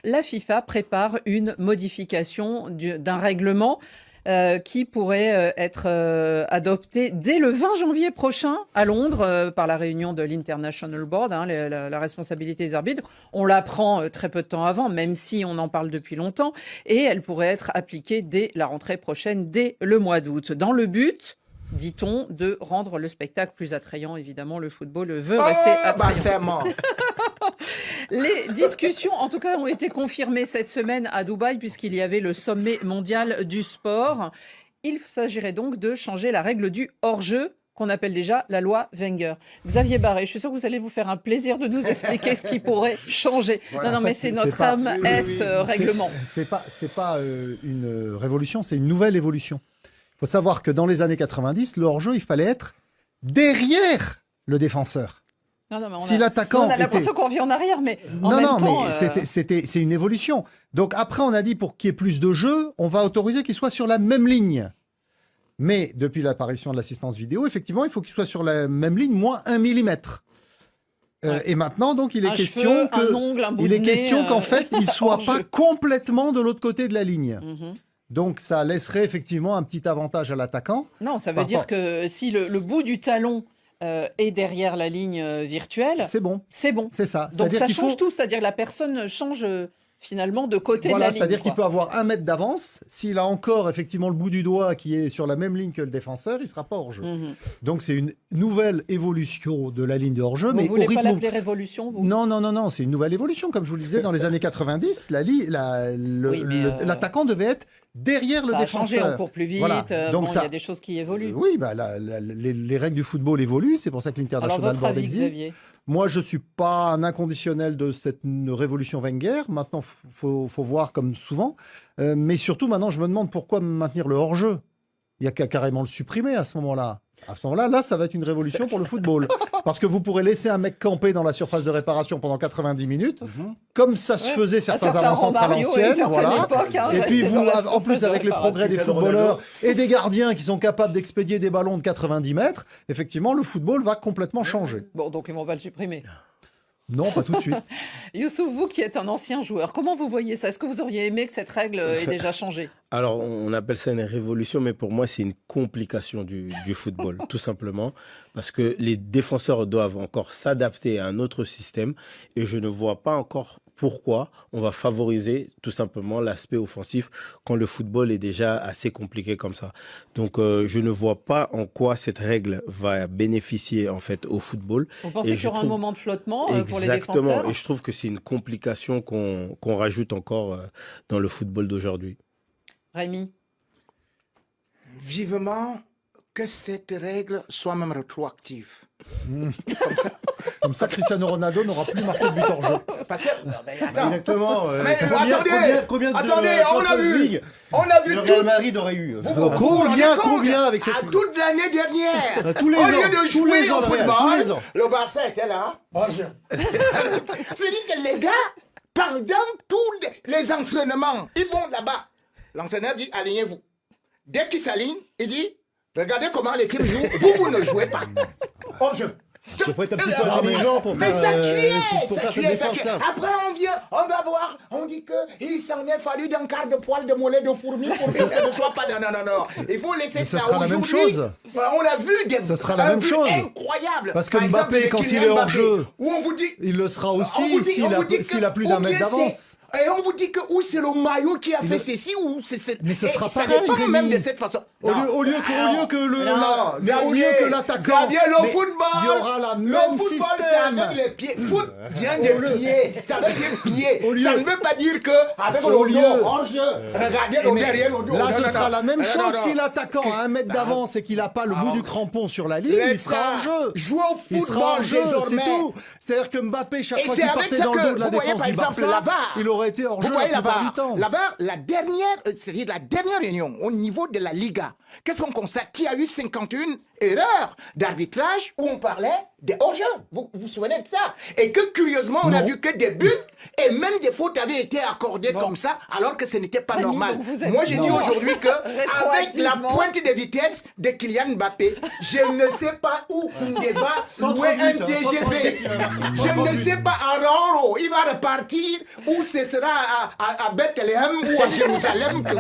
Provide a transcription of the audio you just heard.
La FIFA prépare une modification d'un règlement qui pourrait être adopté dès le 20 janvier prochain à Londres par la réunion de l'International Board, hein, la responsabilité des arbitres. On l'apprend très peu de temps avant, même si on en parle depuis longtemps, et elle pourrait être appliquée dès la rentrée prochaine, dès le mois d'août. Dans le but, dit-on, de rendre le spectacle plus attrayant. Évidemment, le football veut rester attrayant. Les discussions, en tout cas, ont été confirmées cette semaine à Dubaï, puisqu'il y avait le sommet mondial du sport. Il s'agirait donc de changer la règle du hors-jeu, qu'on appelle déjà la loi Wenger. Xavier Barré, je suis sûr que vous allez vous faire un plaisir de nous expliquer ce qui pourrait changer. Voilà, non, mais c'est notre AMS règlement. C'est pas une révolution, c'est une nouvelle évolution. Il faut savoir que dans les années 90, le hors-jeu, il fallait être derrière le défenseur. Non, mais si l'attaquant on a l'impression qu'on revient en arrière, mais en même temps... c'est une évolution. Donc après, on a dit pour qu'il y ait plus de jeux, on va autoriser qu'il soit sur la même ligne. Mais depuis l'apparition de l'assistance vidéo, effectivement, il faut qu'il soit sur la même ligne, moins 1 millimètre. Et maintenant, donc, il est question qu'en fait, il ne soit pas complètement de l'autre côté de la ligne. Donc, ça laisserait effectivement un petit avantage à l'attaquant. Non, ça veut dire que si le bout du talon est derrière la ligne virtuelle, c'est bon. C'est bon. C'est ça. Donc, ça change tout. C'est-à-dire que la personne change finalement de côté de la ligne. C'est-à-dire qu'il peut avoir 1 mètre d'avance. S'il a encore effectivement le bout du doigt qui est sur la même ligne que le défenseur, il ne sera pas hors-jeu. Donc, c'est une nouvelle évolution de la ligne de hors-jeu. Vous ne voulez pas l'appeler révolution, vous ? Non. C'est une nouvelle évolution. Comme je vous le disais, dans les années 90, l'attaquant devait être derrière le défenseur. Ça a changé, on court plus vite. Voilà. Donc, il y a des choses qui évoluent. Oui, les règles du football évoluent. C'est pour ça que l'International Board existe. Xavier ? Moi, je ne suis pas un inconditionnel de cette révolution Wenger. Maintenant, il faut voir comme souvent. Mais surtout, maintenant, je me demande pourquoi maintenir le hors-jeu. Il y a qu'à carrément le supprimer à ce moment-là. À ce moment-là, là, ça va être une révolution pour le football. Parce que vous pourrez laisser un mec camper dans la surface de réparation pendant 90 minutes, comme ça se faisait certains avant-centres à l'ancienne. Voilà. Et puis, vous, en plus, avec les progrès des footballeurs et des gardiens qui sont capables d'expédier des ballons de 90 mètres, effectivement, le football va complètement changer. Bon, donc ils ne vont pas le supprimer. Non, pas tout de suite. Youssouf, vous qui êtes un ancien joueur, comment vous voyez ça ? Est-ce que vous auriez aimé que cette règle ait déjà changé ? Alors, on appelle ça une révolution, mais pour moi, c'est une complication du football, tout simplement, parce que les défenseurs doivent encore s'adapter à un autre système, et je ne vois pas encore pourquoi on va favoriser tout simplement l'aspect offensif quand le football est déjà assez compliqué comme ça. Donc, je ne vois pas en quoi cette règle va bénéficier en fait au football. Vous pensez qu'il y aura un moment de flottement pour les défenseurs ? Exactement, et je trouve que c'est une complication qu'on rajoute encore dans le football d'aujourd'hui. Rémi ? Vivement que cette règle soit même rétroactive. Comme ça, Cristiano Ronaldo n'aura plus marqué de but hors jeu. Parce que, exactement. Mais attendez, on a vu le Real Madrid aurait eu. Combien avec cette toute l'année dernière. Tous les au ans, lieu de jouer au football, tous les ans. le Barça était là. C'est-à-dire que les gars, pendant tous les entraînements, ils vont là-bas. L'entraîneur dit, alignez-vous. Dès qu'il s'aligne, il dit, regardez comment l'équipe joue, vous ne jouez pas. Hors-jeu. Il faut être un petit peu intelligent pour faire ça tue. Après, on va voir, on dit qu'il s'en est fallu d'un quart de poil de mollet de fourmi pour que ça ne soit pas... Non. Il faut laisser ça sera la même chose. On a vu des incroyables. Parce que Mbappé, quand il est hors-jeu, où on vous dit, il le sera aussi s'il a plus d'un mètre d'avance. Et on vous dit que c'est le maillot qui a fait ceci ou c'est cette... Mais ce sera ça pareil, dépend même de cette façon. Au lieu que l'attaquant, le football, il y aura la même système. Avec les pieds. Foot vient de pieds. C'est avec les pieds. Ça ne veut pas dire que avec le dos, regardez le derrière le dos. Là, ce sera la même chose. Si l'attaquant a 1 mètre d'avance et qu'il n'a pas le bout du crampon sur la ligne, il sera en jeu. Jouer au Il sera en football jeu, c'est désormais. tout. C'est-à-dire que Mbappé, chaque fois c'est qu'il avec partait ça dans le dos de la que, vous voyez, défense par du exemple, Barça, la VAR. il aurait été hors jeu Vous voyez la plupart du temps. la VAR, la dernière réunion au niveau de la Liga, qu'est-ce qu'on constate? Qu'il y a eu 51 erreurs d'arbitrage où on parlait des hors-jeux. Vous vous souvenez de ça? Et que curieusement, on a vu que des buts et même des fautes avaient été accordées comme ça, alors que ce n'était pas Rémi, normal. donc vous êtes- Moi, j'ai dit Non. aujourd'hui que avec la Rétroactivement. pointe de vitesse de Kylian Mbappé, je ne sais pas où Koundé va louer un 138, TGV. 138. Je ne sais pas à Roro, il va repartir ou ce sera à Bethléem ou à Jérusalem que